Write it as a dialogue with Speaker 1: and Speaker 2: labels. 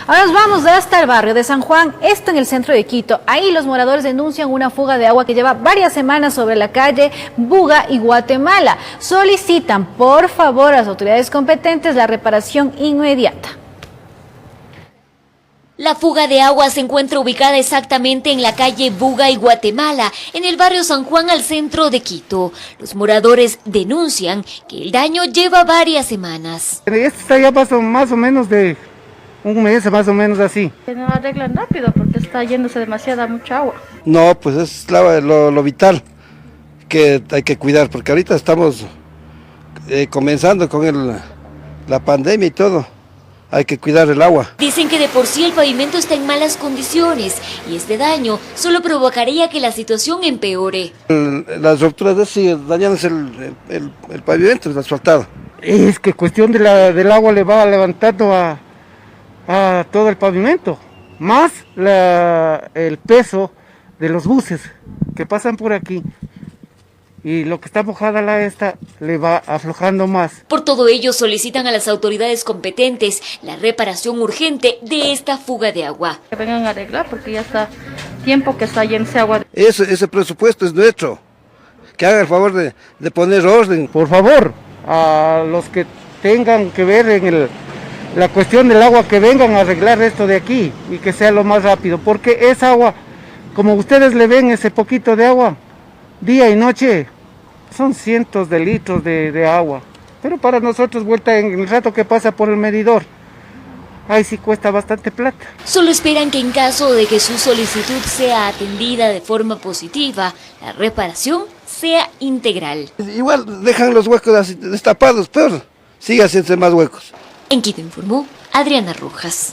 Speaker 1: Ahora nos vamos hasta el barrio de San Juan, esto en el centro de Quito. Ahí los moradores denuncian una fuga de agua que lleva varias semanas sobre la calle Buga y Guatemala. Solicitan, por favor, a las autoridades competentes la reparación inmediata.
Speaker 2: La fuga de agua se encuentra ubicada exactamente en la calle Buga y Guatemala, en el barrio San Juan, al centro de Quito. Los moradores denuncian que el daño lleva varias semanas.
Speaker 3: Esto ya pasó más o menos de un mes, más o menos así.
Speaker 4: Que no arreglan rápido porque está yéndose mucha agua.
Speaker 5: No, pues es lo vital que hay que cuidar, porque ahorita estamos comenzando con la pandemia y todo. Hay que cuidar el agua.
Speaker 2: Dicen que de por sí el pavimento está en malas condiciones y este daño solo provocaría que la situación empeore.
Speaker 5: Las rupturas siguen dañándose el pavimento, el asfaltado.
Speaker 3: Es que cuestión del agua le va levantando a todo el pavimento, más el peso de los buses que pasan por aquí. Y lo que está mojada le va aflojando más.
Speaker 2: Por todo ello solicitan a las autoridades competentes la reparación urgente de esta fuga de agua.
Speaker 4: Que vengan a arreglar porque ya está tiempo que está yéndose agua.
Speaker 5: Ese presupuesto es nuestro. Que haga el favor de poner orden.
Speaker 3: Por favor, a los que tengan que ver en la cuestión del agua, que vengan a arreglar esto de aquí y que sea lo más rápido. Porque esa agua, como ustedes le ven ese poquito de agua, día y noche, son cientos de litros de agua. Pero para nosotros, vuelta en el rato que pasa por el medidor, ahí sí cuesta bastante plata.
Speaker 2: Solo esperan que en caso de que su solicitud sea atendida de forma positiva, la reparación sea integral.
Speaker 5: Igual dejan los huecos así destapados, pero sigue haciéndose más huecos.
Speaker 2: En Quito informó Adriana Rojas.